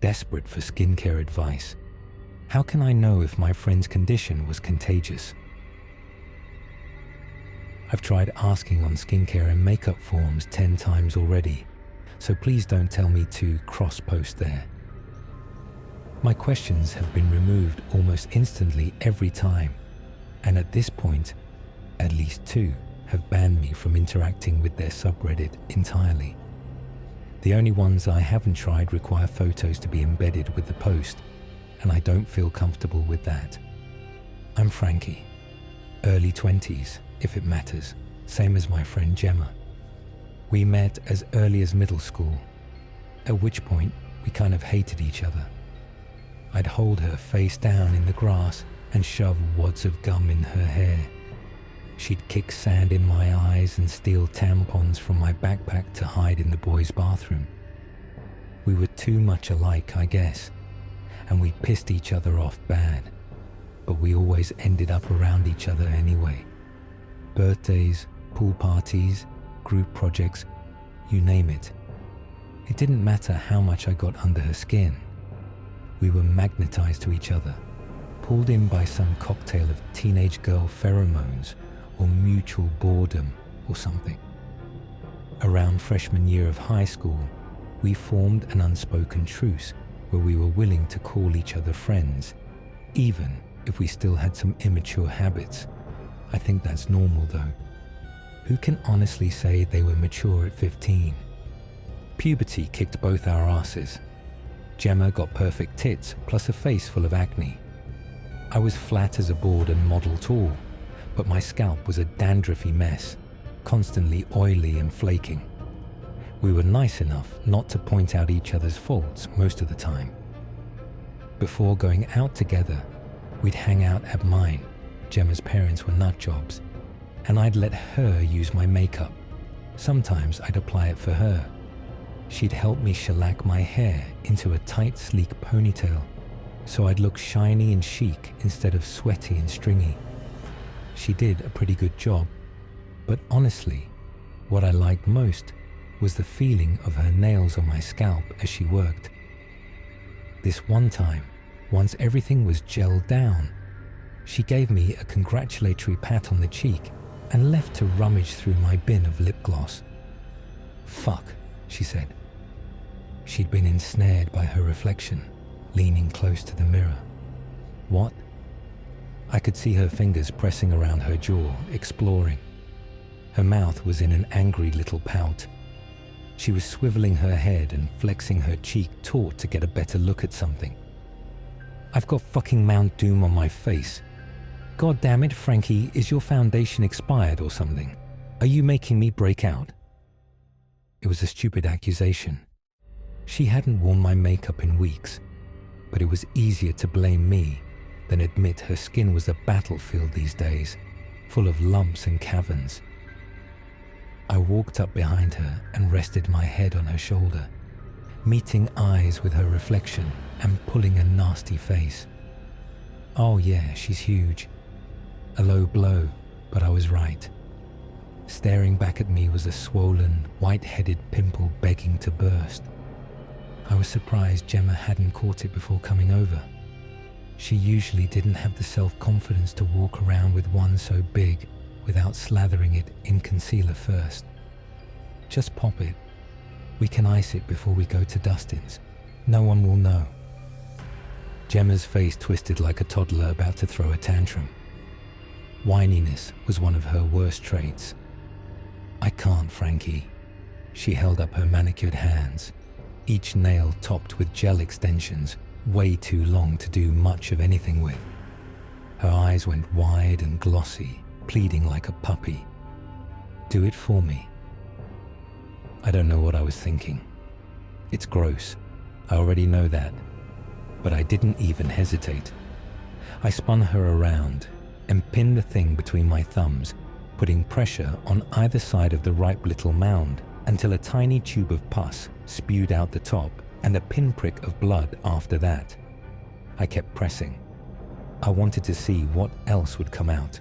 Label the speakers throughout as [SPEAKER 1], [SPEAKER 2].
[SPEAKER 1] desperate for skincare advice. How can I know if my friend's condition was contagious? I've tried asking on skincare and makeup forums 10 times already, so please don't tell me to cross-post there. My questions have been removed almost instantly every time, and at this point, at least 2 have banned me from interacting with their subreddit entirely. The only ones I haven't tried require photos to be embedded with the post, and I don't feel comfortable with that. I'm Frankie, early 20s, if it matters, same as my friend Gemma. We met as early as middle school, at which point we kind of hated each other. I'd hold her face down in the grass and shove wads of gum in her hair. She'd kick sand in my eyes and steal tampons from my backpack to hide in the boys' bathroom. We were too much alike, I guess, and we pissed each other off bad, but we always ended up around each other anyway. Birthdays, pool parties, group projects, you name it. It didn't matter how much I got under her skin. We were magnetized to each other, pulled in by some cocktail of teenage girl pheromones or mutual boredom or something. Around freshman year of high school, we formed an unspoken truce where we were willing to call each other friends, even if we still had some immature habits. I think that's normal though. Who can honestly say they were mature at 15? Puberty kicked both our asses. Gemma got perfect tits plus a face full of acne. I was flat as a board and model tall, but my scalp was a dandruffy mess, constantly oily and flaking. We were nice enough not to point out each other's faults most of the time. Before going out together, we'd hang out at mine. Gemma's parents were nut jobs, and I'd let her use my makeup. Sometimes I'd apply it for her. She'd help me shellac my hair into a tight, sleek ponytail, so I'd look shiny and chic instead of sweaty and stringy. She did a pretty good job, but honestly, what I liked most was the feeling of her nails on my scalp as she worked. This one time, once everything was gelled down, she gave me a congratulatory pat on the cheek and left to rummage through my bin of lip gloss. "Fuck," she said. She'd been ensnared by her reflection, leaning close to the mirror. "What?" I could see her fingers pressing around her jaw, exploring. Her mouth was in an angry little pout. She was swiveling her head and flexing her cheek taut to get a better look at something. "I've got fucking Mount Doom on my face. God damn it, Frankie, is your foundation expired or something? Are you making me break out?" It was a stupid accusation. She hadn't worn my makeup in weeks, but it was easier to blame me than admit her skin was a battlefield these days, full of lumps and caverns. I walked up behind her and rested my head on her shoulder, meeting eyes with her reflection and pulling a nasty face. Oh yeah, she's huge. A low blow, but I was right. Staring back at me was a swollen, white-headed pimple begging to burst. I was surprised Gemma hadn't caught it before coming over. She usually didn't have the self-confidence to walk around with one so big without slathering it in concealer first. "Just pop it. We can ice it before we go to Dustin's. No one will know." Gemma's face twisted like a toddler about to throw a tantrum. Whininess was one of her worst traits. "I can't, Frankie." She held up her manicured hands, each nail topped with gel extensions, way too long to do much of anything with. Her eyes went wide and glossy, pleading like a puppy. "Do it for me." I don't know what I was thinking. It's gross. I already know that. But I didn't even hesitate. I spun her around and pinned the thing between my thumbs, putting pressure on either side of the ripe little mound until a tiny tube of pus spewed out the top and a pinprick of blood after that. I kept pressing. I wanted to see what else would come out.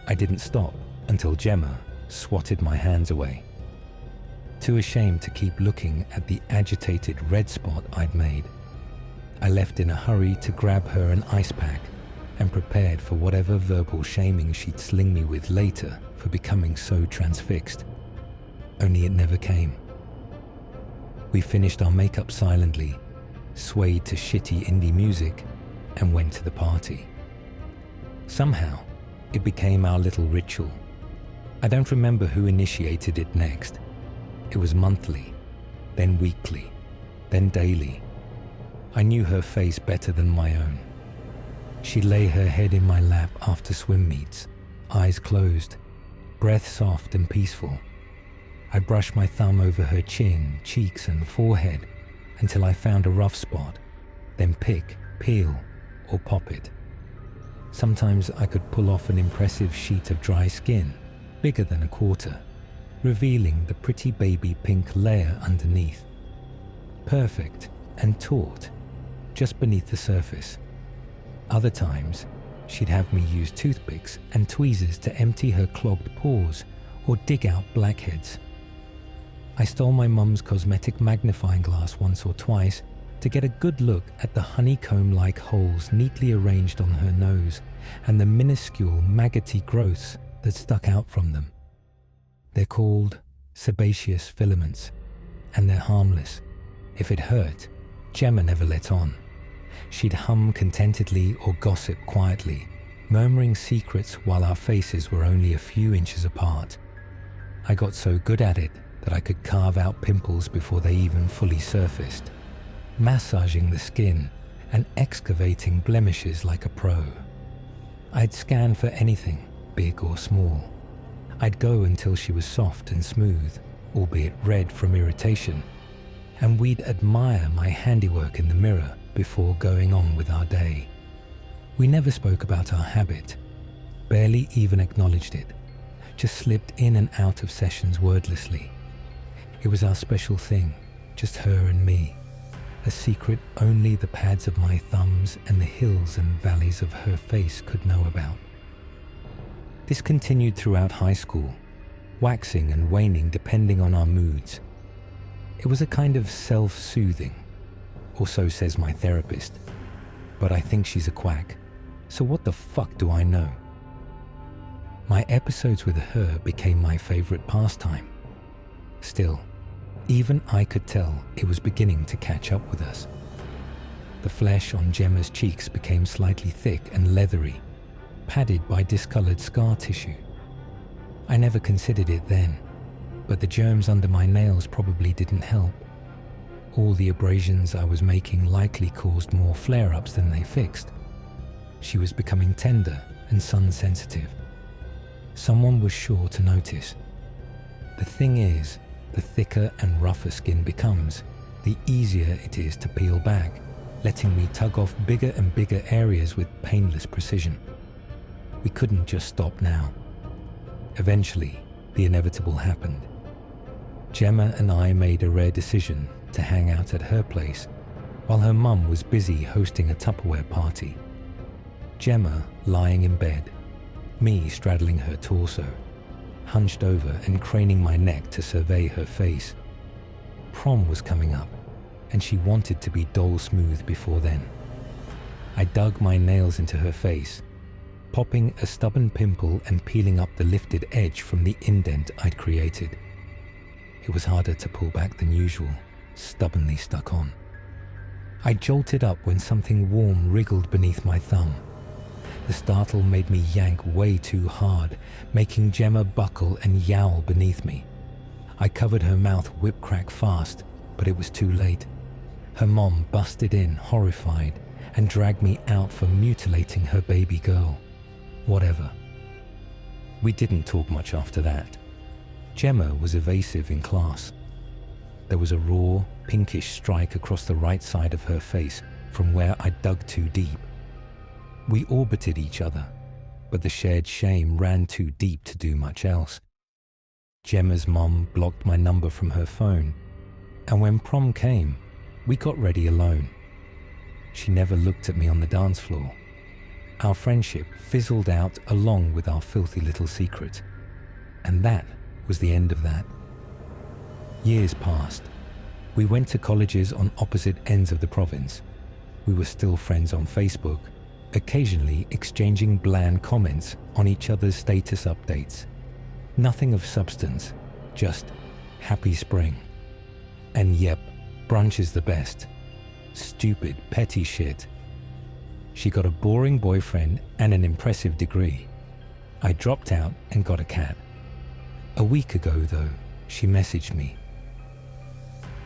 [SPEAKER 1] I didn't stop until Gemma swatted my hands away. Too ashamed to keep looking at the agitated red spot I'd made, I left in a hurry to grab her an ice pack and prepared for whatever verbal shaming she'd sling me with later for becoming so transfixed. Only it never came. We finished our makeup silently, swayed to shitty indie music, and went to the party. Somehow, it became our little ritual. I don't remember who initiated it next. It was monthly, then weekly, then daily. I knew her face better than my own. She'd lay her head in my lap after swim meets, eyes closed, breath soft and peaceful. I'd brush my thumb over her chin, cheeks and forehead until I found a rough spot, then pick, peel, or pop it. Sometimes I could pull off an impressive sheet of dry skin, bigger than a quarter, revealing the pretty baby pink layer underneath. Perfect and taut, just beneath the surface. Other times, she'd have me use toothpicks and tweezers to empty her clogged pores or dig out blackheads. I stole my mum's cosmetic magnifying glass once or twice to get a good look at the honeycomb-like holes neatly arranged on her nose and the minuscule maggoty growths that stuck out from them. They're called sebaceous filaments, and they're harmless. If it hurt, Gemma never let on. She'd hum contentedly or gossip quietly, murmuring secrets while our faces were only a few inches apart. I got so good at it that I could carve out pimples before they even fully surfaced, massaging the skin and excavating blemishes like a pro. I'd scan for anything, big or small. I'd go until she was soft and smooth, albeit red from irritation, and we'd admire my handiwork in the mirror before going on with our day. We never spoke about our habit, barely even acknowledged it, just slipped in and out of sessions wordlessly. It was our special thing, just her and me, a secret only the pads of my thumbs and the hills and valleys of her face could know about. This continued throughout high school, waxing and waning depending on our moods. It was a kind of self-soothing, or so says my therapist, but I think she's a quack, so what the fuck do I know? My episodes with her became my favorite pastime. Still, even I could tell it was beginning to catch up with us. The flesh on Gemma's cheeks became slightly thick and leathery, padded by discolored scar tissue. I never considered it then, but the germs under my nails probably didn't help. All the abrasions I was making likely caused more flare-ups than they fixed. She was becoming tender and sun-sensitive. Someone was sure to notice. The thing is, the thicker and rougher skin becomes, the easier it is to peel back, letting me tug off bigger and bigger areas with painless precision. We couldn't just stop now. Eventually, the inevitable happened. Gemma and I made a rare decision to hang out at her place while her mum was busy hosting a Tupperware party. Gemma lying in bed, me straddling her torso, hunched over and craning my neck to survey her face. Prom was coming up, and she wanted to be doll smooth before then. I dug my nails into her face, popping a stubborn pimple and peeling up the lifted edge from the indent I'd created. It was harder to pull back than usual, stubbornly stuck on. I jolted up when something warm wriggled beneath my thumb. The startle made me yank way too hard, making Gemma buckle and yowl beneath me. I covered her mouth whip-crack fast, but it was too late. Her mom busted in, horrified, and dragged me out for mutilating her baby girl. Whatever. We didn't talk much after that. Gemma was evasive in class. There was a raw, pinkish strike across the right side of her face from where I dug too deep. We orbited each other, but the shared shame ran too deep to do much else. Gemma's mom blocked my number from her phone, and when prom came, we got ready alone. She never looked at me on the dance floor. Our friendship fizzled out along with our filthy little secret, and that was the end of that. Years passed. We went to colleges on opposite ends of the province. we were still friends on Facebook, occasionally exchanging bland comments on each other's status updates. Nothing of substance, just happy spring. And yep, brunch is the best. Stupid, petty shit. She got a boring boyfriend and an impressive degree. I dropped out and got a cat. A week ago, though, she messaged me.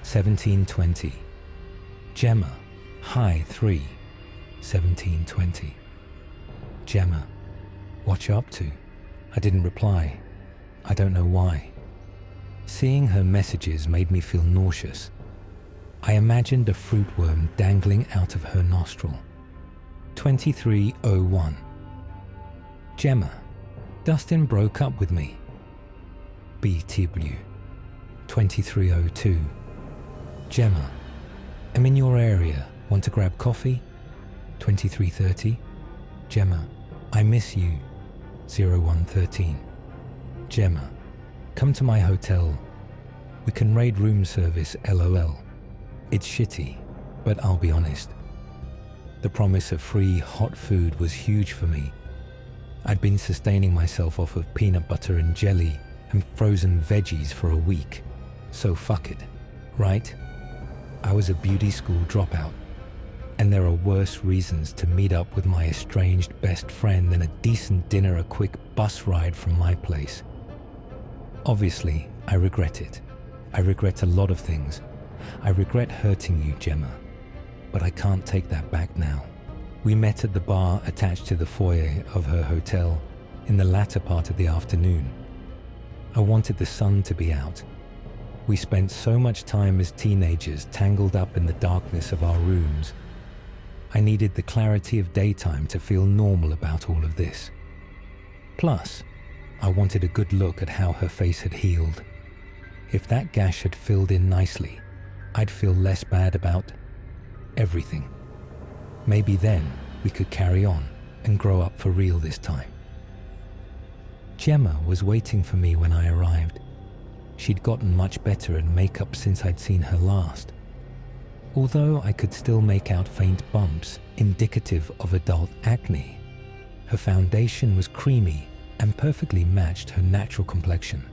[SPEAKER 1] 1720. Gemma, hi 3. 1720. Gemma, what you up to? I didn't reply. I don't know why. Seeing her messages made me feel nauseous. I imagined a fruit worm dangling out of her nostril. 2301. Gemma, Dustin broke up with me. BTW. 2302. Gemma, I'm in your area. Want to grab coffee? 2330. Gemma, I miss you. 0113. Gemma, come to my hotel. We can raid room service, LOL. It's shitty, but I'll be honest. The promise of free hot food was huge for me. I'd been sustaining myself off of peanut butter and jelly and frozen veggies for a week. So fuck it, right? I was a beauty school dropout, and there are worse reasons to meet up with my estranged best friend than a decent dinner, a quick bus ride from my place. Obviously, I regret it. I regret a lot of things. I regret hurting you, Gemma, but I can't take that back now. We met at the bar attached to the foyer of her hotel in the latter part of the afternoon. I wanted the sun to be out. We spent so much time as teenagers tangled up in the darkness of our rooms. I needed the clarity of daytime to feel normal about all of this. Plus, I wanted a good look at how her face had healed. If that gash had filled in nicely, I'd feel less bad about everything. Maybe then we could carry on and grow up for real this time. Gemma was waiting for me when I arrived. She'd gotten much better at makeup since I'd seen her last. Although I could still make out faint bumps indicative of adult acne, her foundation was creamy and perfectly matched her natural complexion.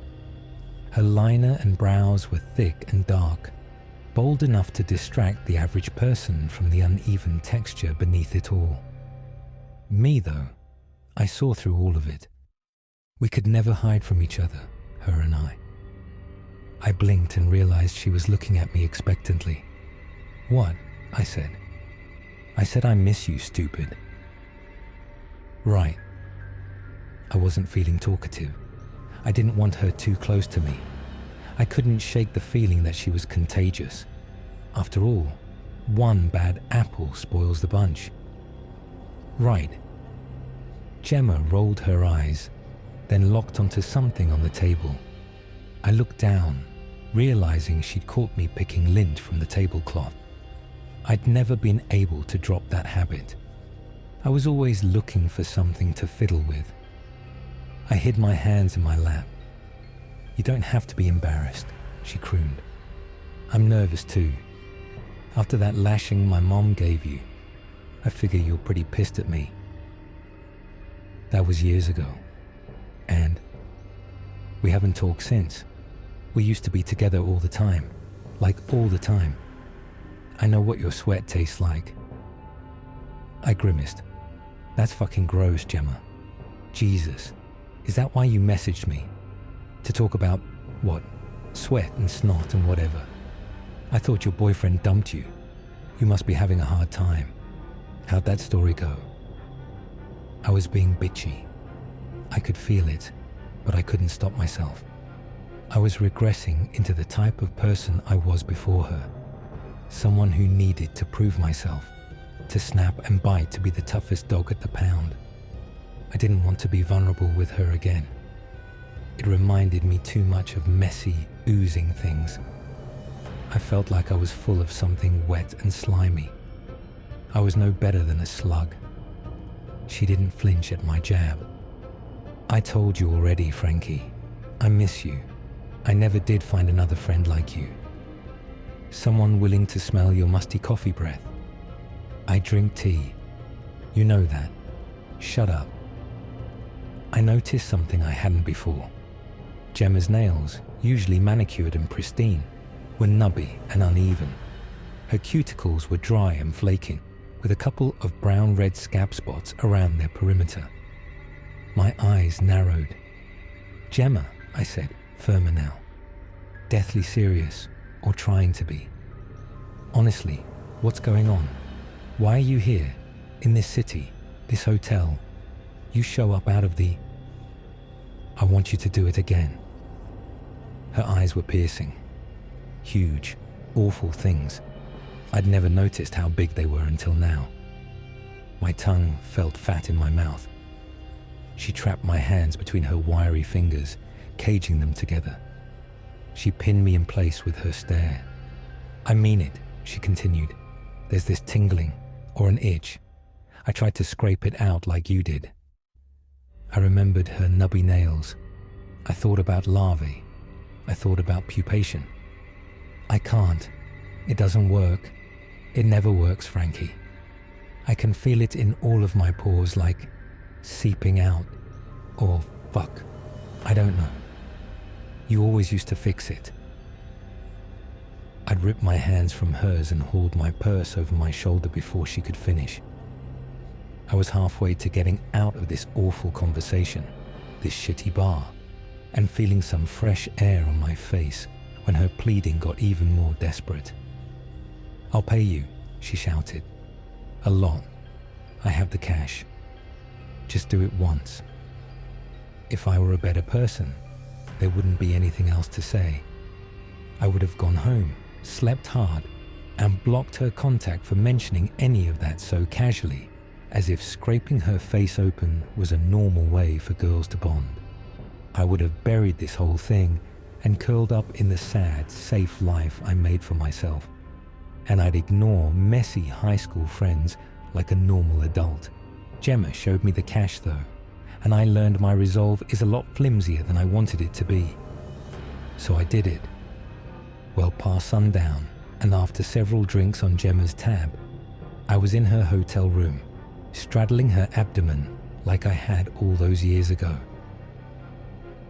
[SPEAKER 1] Her liner and brows were thick and dark, bold enough to distract the average person from the uneven texture beneath it all. Me, though, I saw through all of it. We could never hide from each other, her and I. I blinked and realized she was looking at me expectantly. What? I said. I said I miss you, stupid. Right. I wasn't feeling talkative. I didn't want her too close to me. I couldn't shake the feeling that she was contagious. After all, one bad apple spoils the bunch. Right. Gemma rolled her eyes, then locked onto something on the table. I looked down, realizing she'd caught me picking lint from the tablecloth. I'd never been able to drop that habit. I was always looking for something to fiddle with. I hid my hands in my lap. You don't have to be embarrassed, she crooned. I'm nervous too. After that lashing my mom gave you, I figure you're pretty pissed at me. That was years ago. And we haven't talked since. We used to be together all the time. Like all the time. I know what your sweat tastes like. I grimaced. That's fucking gross, Gemma. Jesus. Is that why you messaged me? To talk about, what? Sweat and snot and whatever. I thought your boyfriend dumped you. You must be having a hard time. How'd that story go? I was being bitchy. I could feel it, but I couldn't stop myself. I was regressing into the type of person I was before her. Someone who needed to prove myself, to snap and bite to be the toughest dog at the pound. I didn't want to be vulnerable with her again. It reminded me too much of messy, oozing things. I felt like I was full of something wet and slimy. I was no better than a slug. She didn't flinch at my jab. I told you already, Frankie. I miss you. I never did find another friend like you. Someone willing to smell your musty coffee breath. I drink tea. You know that. Shut up. I noticed something I hadn't before. Gemma's nails, usually manicured and pristine, were nubby and uneven. Her cuticles were dry and flaking, with a couple of brown-red scab spots around their perimeter. My eyes narrowed. "Gemma," I said, firmer now. "Deathly serious, or trying to be. Honestly, what's going on? Why are you here, in this city, this hotel? You show up out of the... I want you to do it again." Her eyes were piercing. Huge, awful things. I'd never noticed how big they were until now. My tongue felt fat in my mouth. She trapped my hands between her wiry fingers, caging them together. She pinned me in place with her stare. "I mean it," she continued. "There's this tingling, or an itch. I tried to scrape it out like you did." I remembered her nubby nails. I thought about larvae. I thought about pupation. "I can't. It doesn't work. It never works, Frankie. I can feel it in all of my pores, like seeping out. Or fuck, I don't know. You always used to fix it." I'd ripped my hands from hers and hauled my purse over my shoulder before she could finish. I was halfway to getting out of this awful conversation, this shitty bar, and feeling some fresh air on my face when her pleading got even more desperate. "I'll pay you," she shouted. "A lot. I have the cash. Just do it once." If I were a better person, there wouldn't be anything else to say. I would have gone home, slept hard, and blocked her contact for mentioning any of that so casually, as if scraping her face open was a normal way for girls to bond. I would have buried this whole thing and curled up in the sad, safe life I made for myself. And I'd ignore messy high school friends like a normal adult. Gemma showed me the cash though, and I learned my resolve is a lot flimsier than I wanted it to be. So I did it. Well past sundown, and after several drinks on Gemma's tab, I was in her hotel room, straddling her abdomen like I had all those years ago.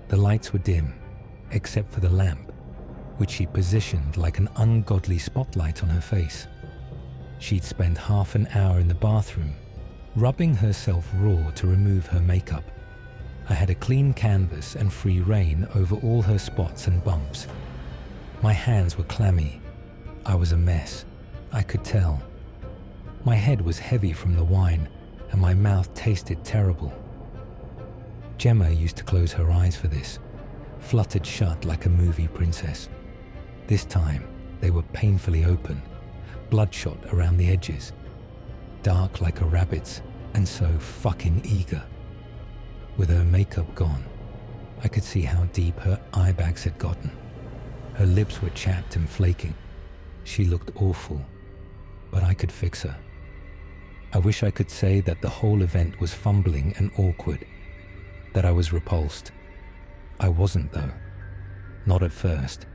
[SPEAKER 1] The lights were dim, except for the lamp, which she positioned like an ungodly spotlight on her face. She'd spent half an hour in the bathroom, rubbing herself raw to remove her makeup. I had a clean canvas and free rein over all her spots and bumps. My hands were clammy. I was a mess. I could tell. My head was heavy from the wine, and my mouth tasted terrible. Gemma used to close her eyes for this, fluttered shut like a movie princess. This time, they were painfully open, bloodshot around the edges, dark like a rabbit's, and so fucking eager. With her makeup gone, I could see how deep her eye bags had gotten. Her lips were chapped and flaking. She looked awful, but I could fix her. I wish I could say that the whole event was fumbling and awkward, that I was repulsed. I wasn't though. Not at first.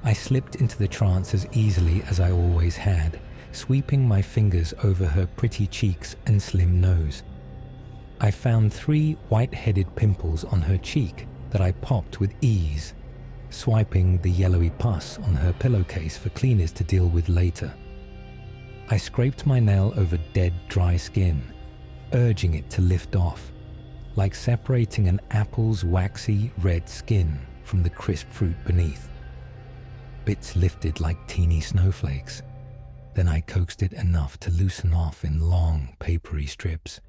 [SPEAKER 1] I slipped into the trance as easily as I always had, sweeping my fingers over her pretty cheeks and slim nose. I found 3 white-headed pimples on her cheek that I popped with ease, swiping the yellowy pus on her pillowcase for cleaners to deal with later. I scraped my nail over dead, dry skin, urging it to lift off, like separating an apple's waxy red skin from the crisp fruit beneath. Bits lifted like teeny snowflakes. Then I coaxed it enough to loosen off in long, papery strips.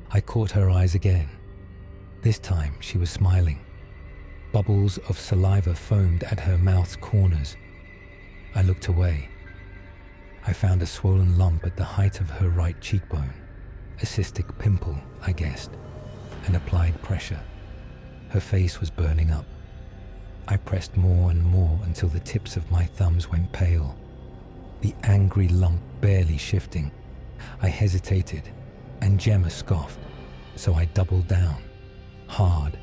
[SPEAKER 1] I caught her eyes again. This time she was smiling. Bubbles of saliva foamed at her mouth's corners. I looked away. I found a swollen lump at the height of her right cheekbone, a cystic pimple, I guessed, and applied pressure. Her face was burning up. I pressed more and more until the tips of my thumbs went pale, the angry lump barely shifting. I hesitated, and Gemma scoffed, so I doubled down, hard.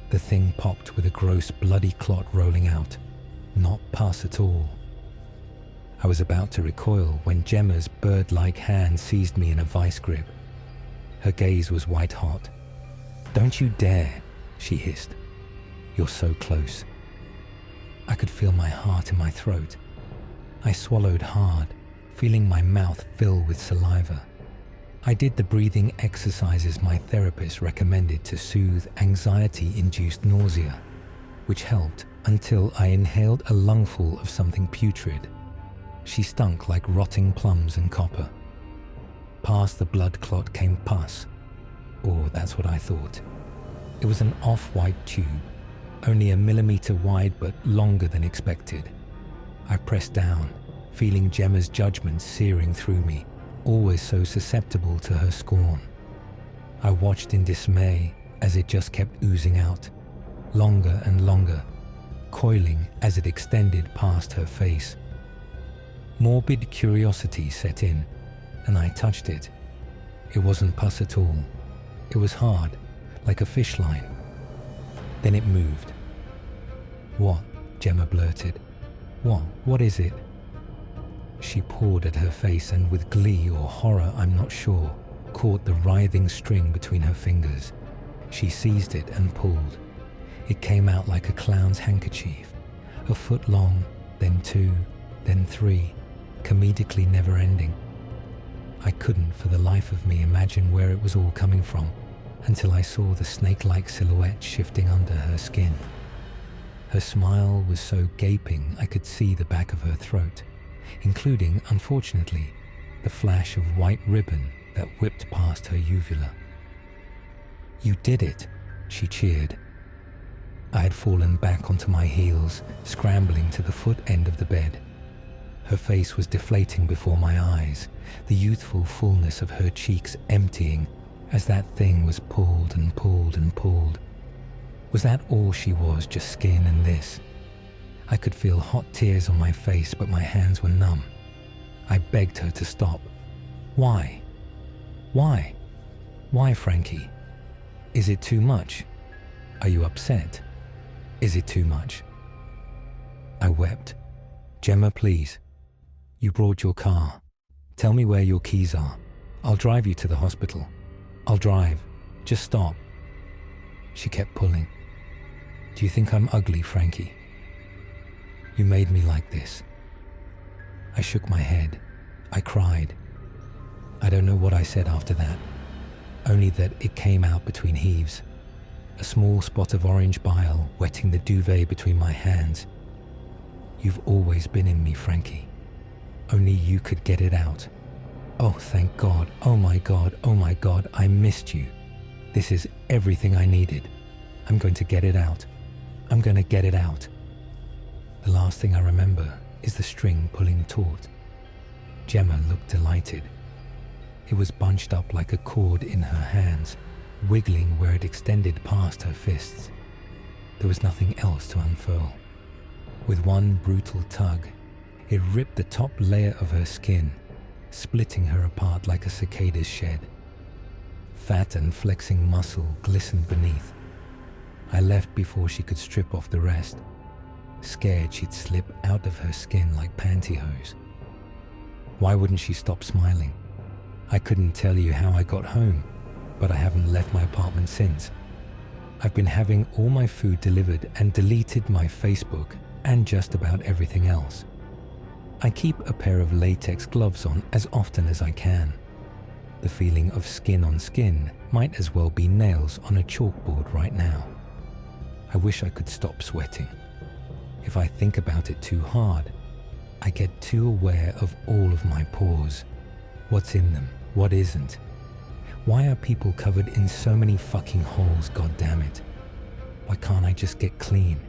[SPEAKER 1] The thing popped with a gross bloody clot rolling out, not pus at all. I was about to recoil when Gemma's bird-like hand seized me in a vice grip. Her gaze was white-hot. "Don't you dare," she hissed. "You're so close." I could feel my heart in my throat. I swallowed hard, feeling my mouth fill with saliva. I did the breathing exercises my therapist recommended to soothe anxiety-induced nausea, which helped until I inhaled a lungful of something putrid. She stunk like rotting plums and copper. Past the blood clot came pus, or that's what I thought. It was an off-white tube, only a millimeter wide but longer than expected. I pressed down, feeling Gemma's judgment searing through me, always so susceptible to her scorn. I watched in dismay as it just kept oozing out, longer and longer, coiling as it extended past her face. Morbid curiosity set in, and I touched it. It wasn't pus at all. It was hard, like a fish line. Then it moved. "What?" Gemma blurted. What is it?" She pawed at her face and with glee or horror, I'm not sure, caught the writhing string between her fingers. She seized it and pulled. It came out like a clown's handkerchief, a foot long, then 2, then 3, comedically never-ending. I couldn't for the life of me imagine where it was all coming from until I saw the snake-like silhouette shifting under her skin. Her smile was so gaping I could see the back of her throat, including, unfortunately, the flash of white ribbon that whipped past her uvula. "You did it," she cheered. I had fallen back onto my heels, scrambling to the foot end of the bed. Her face was deflating before my eyes, the youthful fullness of her cheeks emptying as that thing was pulled and pulled and pulled. Was that all she was, just skin and this? I could feel hot tears on my face, but my hands were numb. I begged her to stop. "Why? Why? Why, Frankie? Is it too much? Are you upset? Is it too much?" I wept. "Gemma, please. You brought your car. Tell me where your keys are. I'll drive you to the hospital. I'll drive. Just stop." She kept pulling. "Do you think I'm ugly, Frankie? You made me like this." I shook my head. I cried. I don't know what I said after that, only that it came out between heaves. A small spot of orange bile wetting the duvet between my hands. "You've always been in me, Frankie. Only you could get it out. Oh, thank God. Oh my God. Oh my God. I missed you. This is everything I needed. I'm going to get it out. I'm going to get it out." The last thing I remember is the string pulling taut. Gemma looked delighted. It was bunched up like a cord in her hands, wiggling where it extended past her fists. There was nothing else to unfurl. With one brutal tug, it ripped the top layer of her skin, splitting her apart like a cicada's shed. Fat and flexing muscle glistened beneath. I left before she could strip off the rest, scared she'd slip out of her skin like pantyhose. Why wouldn't she stop smiling? I couldn't tell you how I got home, but I haven't left my apartment since. I've been having all my food delivered and deleted my Facebook and just about everything else. I keep a pair of latex gloves on as often as I can. The feeling of skin on skin might as well be nails on a chalkboard right now. I wish I could stop sweating. If I think about it too hard, I get too aware of all of my pores. What's in them? What isn't? Why are people covered in so many fucking holes, goddammit? Why can't I just get clean?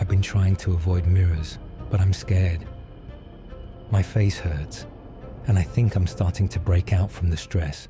[SPEAKER 1] I've been trying to avoid mirrors, but I'm scared. My face hurts, and I think I'm starting to break out from the stress.